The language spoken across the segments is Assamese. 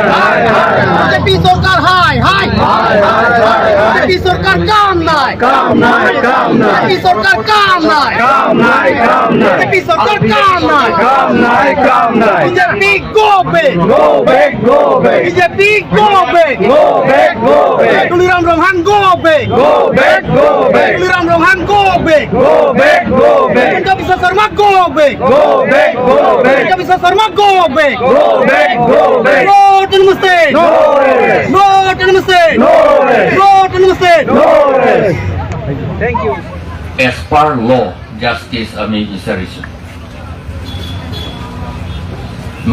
বিজেপি সরকার হাই হাই বিজেপি সরকার কাম নাই বিজেপি সরকার কাম নাই বিজেপি সরকার কাম নাই BJP go back BJP go back Tuliram Rohan go back Tuliram Rohan go back Himanta Biswa Sarma go back Himanta Biswa Sarma go back No to mistake. No to mistake. No to mistake. Thank you. As per law, justice আমি বিচাৰিছো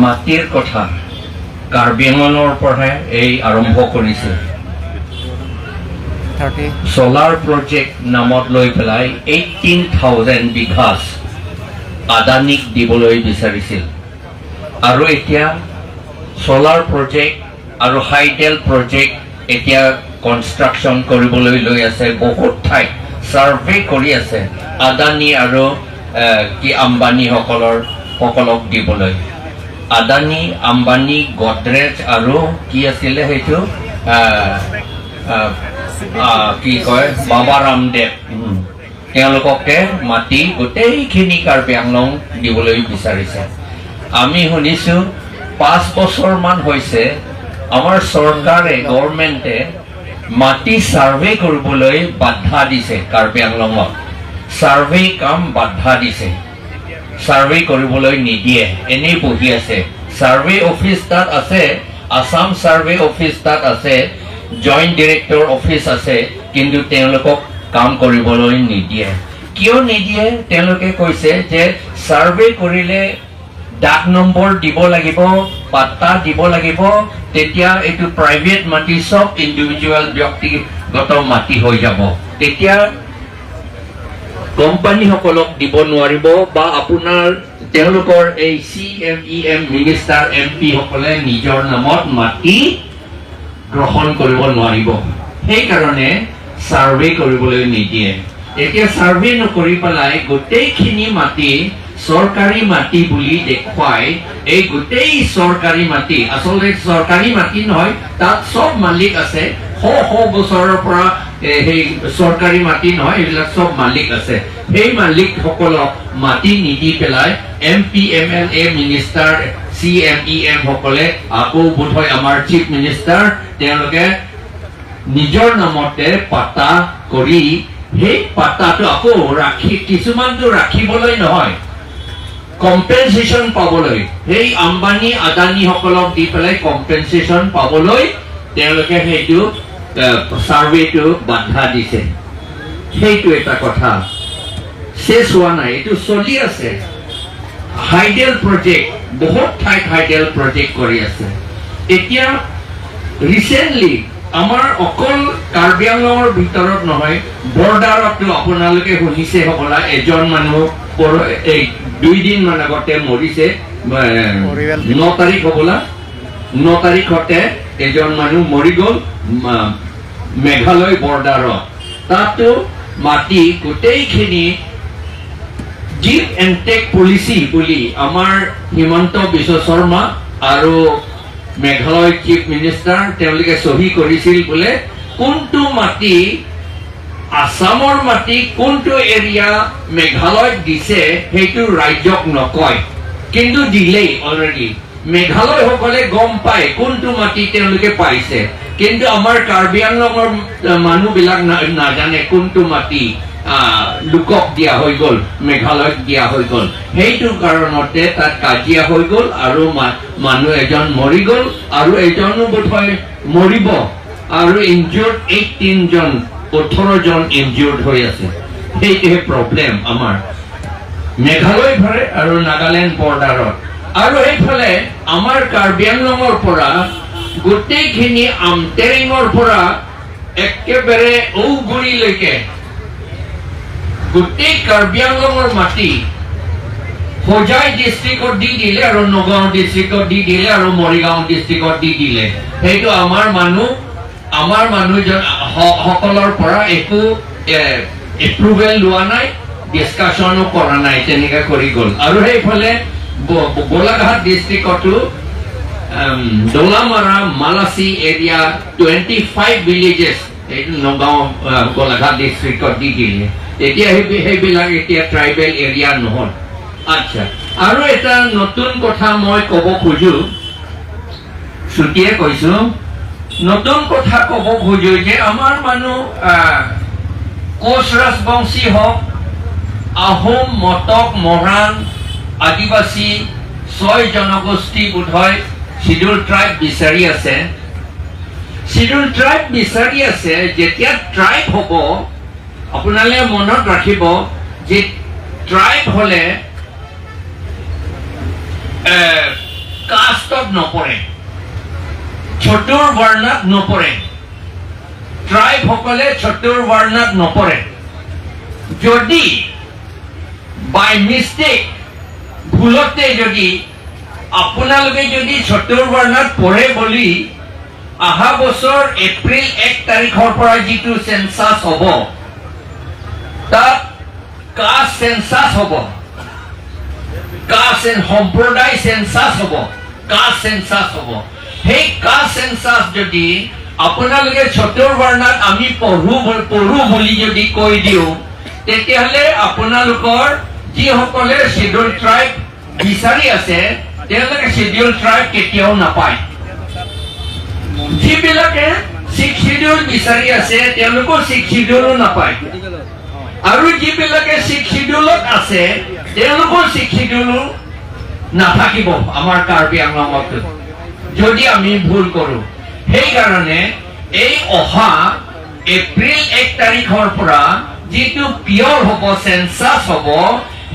মাটিৰ কথা কাৰ্বি আংলঙৰ পৰাহে এই আৰম্ভ কৰিছে সোলাৰ প্ৰজেক্ট নামত লৈ পেলাই 18,000 বিঘাছ আদানীক দিবলৈ বিচাৰিছিল আৰু এতিয়া সোলাৰ প্ৰজেক্ট আৰু হাইডেল প্ৰজেক্ট এতিয়া কনষ্ট্ৰাকশ্যন কৰিবলৈ লৈ আছে বহুত ঠাইত সাৰ্ভে কৰি আছে আদানী আৰু কি আম্বানী সকলক দিবলৈ আদানী আম্বানী গডৰেজ আৰু কি আছিল সেইটো কি কয় বাবা ৰামদেৱ তেওঁলোককে মাটি গোটেইখিনি কাৰ্বি আংলং দিবলৈ বিচাৰিছে আমি শুনিছো 5 বছৰমান হৈছে আমাৰ চৰকাৰে গভৰ্ণমেণ্টে মাটি সাৰ্ভে কৰিবলৈ বাধা দিছে কাৰ্বি আংলঙত সাৰ্ভে কাম বাধা দিছে সাৰ্ভে কৰিবলৈ নিদিয়ে এনেই বহি আছে সাৰ্ভে অফিচ তাত আছে আসাম সাৰ্ভে অফিচ তাত আছে জইণ্ট ডিৰেক্টৰ অফিচ আছে কিন্তু তেওঁলোকক কাম কৰিবলৈ নিদিয়ে কিয় নিদিয়ে তেওঁলোকে কৈছে যে সাৰ্ভে কৰিলে ডাক নম্বৰ দিব লাগিব পাত্তা দিব লাগিব তেতিয়া এটো প্ৰাইভেট মাটি সব ইন্ডিভিজুয়াল ব্যক্তিগত মাটি হৈ যাব তেতিয়া কোম্পানী সকলক দিব নোৱাৰিব বা আপোনাৰ তেওঁলোকৰ এই CMEM মিনিষ্টাৰ MP সকলে নিজৰ নামত মাটি গ্ৰহণ কৰিব নোৱাৰিব সেই কাৰণে সাৰ্ভে কৰিবলৈ নিদিয়ে এতিয়া সাৰ্ভে নকৰি পেলাই গোটেইখিনি মাটি সৰকাৰি মাটি বুলি দেখুৱাই এই গোটেই সৰকাৰি মাটি আসলে সৰকাৰি মাটি নহয় তাত সব মালিক আছে বছৰৰ পৰা এই সরকারি মাটি নহয় এইবিলাক সব মালিক আছে সেই মালিক সকলক মাটি নিদি পেলাই MP MLA মিনিষ্টাৰ CMEM সকলে আকৌ বোধহয় আমাৰ চিফ মিনিষ্টাৰ তেওঁলোকে নিজৰ নামতে পাতা কৰি সেই পাতাটো আকৌ ৰাখি কিছুমানটো ৰাখিবলৈ নহয় কম্পেনসেশন পাবলৈ এই আম্বানী আদানী সকলক দি পেলাই কম্পেনসেশন পাবলৈ তেওঁলোকে সেইটো সাৰ্ভেটো বাধা দিছে সেইটো এটা কথা শেষ হোৱা নাই এইটো চলি আছে হাইডেল প্ৰজেক্ট বহুত ঠাইত হাইডেল প্ৰজেক্ট কৰি আছে এতিয়া ৰিসেন্টলি আমাৰ অকল কাৰ্বি আংলঙৰ ভিতৰত নহয় বৰ্ডাৰতো আপোনালোকে শুনিছে হ'বলা এজন মানুহ এই 2 দিন মান আগতে মৰিছে 9 তাৰিখ হ'বলা 9 তাৰিখতে এজন মানুহ মৰি গ'ল মেঘালয় বৰ্ডাৰত তাতো মাটি গোটেইখিনি গিভ এণ্ড টেক পলিচি বুলি আমাৰ হিমন্ত বিশ্ব শৰ্মা আৰু মেঘালয় চিফ মিনিষ্টাৰ তেওঁলোকে সহি কৰিছিল বোলে কোনটো মাটি আসামৰ মাটি কোনটো এৰিয়া মেঘালয় দিছে সেইটো ৰাজ্যক নকয় কিন্তু দিলেই অলৰেডি মেঘালয় সকলে গম পায় কোনটো মাটি তেওঁলোকে পাইছে কিন্তু আমাৰ কাৰ্বি আংলঙৰ মানুহবিলাক নাজানে কোনটো মাটি লোকক দিয়া হৈ গ'ল মেঘালয়ক দিয়া হৈ গ'ল সেইটো কাৰণতে তাত কাজিয়া হৈ গ'ল আৰু মানুহ এজন মৰি গ'ল আৰু এজনো বোধহয় মৰিব আৰু ইনজুৰ্ড 18 জন 18 জন ইনজুৰ্ড হৈ আছে সেইটোহে প্ৰব্লেম আমাৰ মেঘালয় ভৰে আৰু নাগালেণ্ড বৰ্ডাৰত আৰু এইফালে আমাৰ কাৰ্বি আংলঙৰ পৰা গোটেইখিনি আমটেৰিঙৰ পৰা একেবাৰে ঔগুৰিলৈকে গোটেই কাৰ্বি আংলঙৰ মাটি হোজাই ডিস্ট্ৰিক্টত দি দিলে আৰু নগাঁও ডিস্ট্ৰিক্টত দি দিলে আৰু মৰিগাঁও ডিস্ট্ৰিক্টত দি দিলে সেইটো আমাৰ মানুহজন সকলৰ পৰা একো এপ্ৰুভেল লোৱা নাই ডিসকাশনো কৰা নাই তেনেকৈ কৰি গ'ল আৰু সেইফালে Golaghat ডিস্ট্ৰিক্টতো Dolamara, Malasi area, 25 villages. It Nogao, Golaghat district of Digil. সেইবিলাক এতিয়া ট্ৰাইবেল এৰিয়া নহয় আচ্ছা আৰু এটা নতুন কথা মই ক'ব খোজো ছুটিয়ে কৈছো নতুন কথা ক'ব খোজো যে আমাৰ মানুহ কোচ ৰাজবংশী হওক আহোম মটক মৰাণ আদিবাসী 6 জনগোষ্ঠী বোধহয় শিডিউল ট্ৰাইব বিচাৰি আছে শিডিউল ট্ৰাইব বিচাৰি আছে যেতিয়া ট্ৰাইব হ'ব আপোনালে মনত ৰাখিব যে ট্ৰাইব হলে কাষ্টত নপৰে চতুৰ বৰ্ণত নপৰে ট্ৰাইব সকলে চতুৰ বৰ্ণত নপৰে যদি বাই মিষ্টেক ভুলতে যদি আপোনালোকে যদি চতুৰ বৰ্ণত পৰে বুলি অহা বছৰ এপ্ৰিল 1 তাৰিখৰ পৰা যিটো সেন্সাস হ'ব তাত কাষ্ট সেন্সাস হ'ব কাষ্ট সম্প্ৰদায় সেন্সাস হ'ব কাষ্ট সেন্সাস হ'ব সেই কাষ্ট সেন্সাস যদি আপোনালোকে চতুৰ বৰ্ণত আমি পঢ়ো বুলি যদি কৈ দিওঁ তেতিয়াহ'লে আপোনালোকৰ যিসকলে শিডিউল ট্ৰাইব বিচাৰি আছে তেওঁলোকে শিডিউল ট্ৰাইব কেতিয়াও নাপায় যিবিলাকে 6 শিডিউল বিচাৰি আছে তেওঁলোকো 6 শিডিউলো নাপায় আৰু যিবিলাকে 6 শিডিউলত আছে তেওঁলোকো 6 শিডিউলো নাথাকিব আমাৰ কাৰ্বি আংলঙত যদি আমি ভুল কৰো সেইকাৰণে এই অহা এপ্ৰিল 1 তাৰিখৰ পৰা যিটো পিয়ৰ হ'ব সেন্সাস হ'ব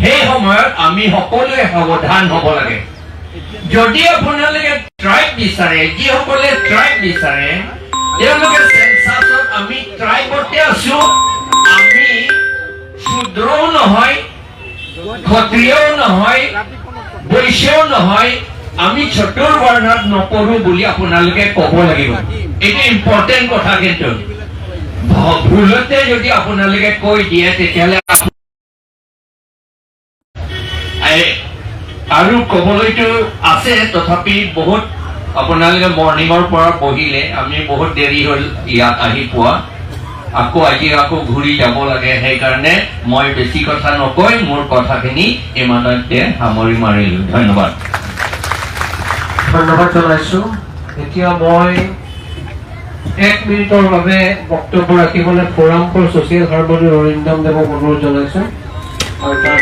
সেই সময়ত আমি সকলোৱে সাৱধান হ'ব লাগে যদি আপোনালোকে ট্ৰাইব বিচাৰে যিসকলে ট্ৰাইব বিচাৰে তেওঁলোকে সেন্সাসত আমি ট্ৰাইবতে আছো আমি শূদ্ৰও নহয় ক্ষত্ৰিয়ও নহয় বৈশ্যও নহয় আমি চতুৰ বৰ্ণত নপঢ়ো বুলি আপোনালোকে ক'ব লাগিব এটা ইম্পৰ্টেণ্ট কথা কিন্তু ভুলতে যদি আপোনালোকে কৈ দিয়ে তেতিয়াহ'লে আৰু ক'বলৈতো আছে তথাপি বহুত আপোনালোকে মৰ্ণিঙৰ পৰা পঢ়িলে আমি বহুত দেৰি হ'ল ইয়াত আহি পোৱা আকৌ আজি আকৌ ঘূৰি যাব লাগে সেইকাৰণে মই বেছি কথা নকৈ মোৰ কথাখিনি ইমানতে সামৰি মাৰিলো ধন্যবাদ জনাইছো এতিয়া মই 1 মিনিটৰ বাবে বক্তব্য ৰাখিবলৈ ফোৰাম ফৰ ছ'চিয়েল হাৰ্মনি অৰিন্দম দেৱক অনুৰোধ জনাইছো আৰু তাৰ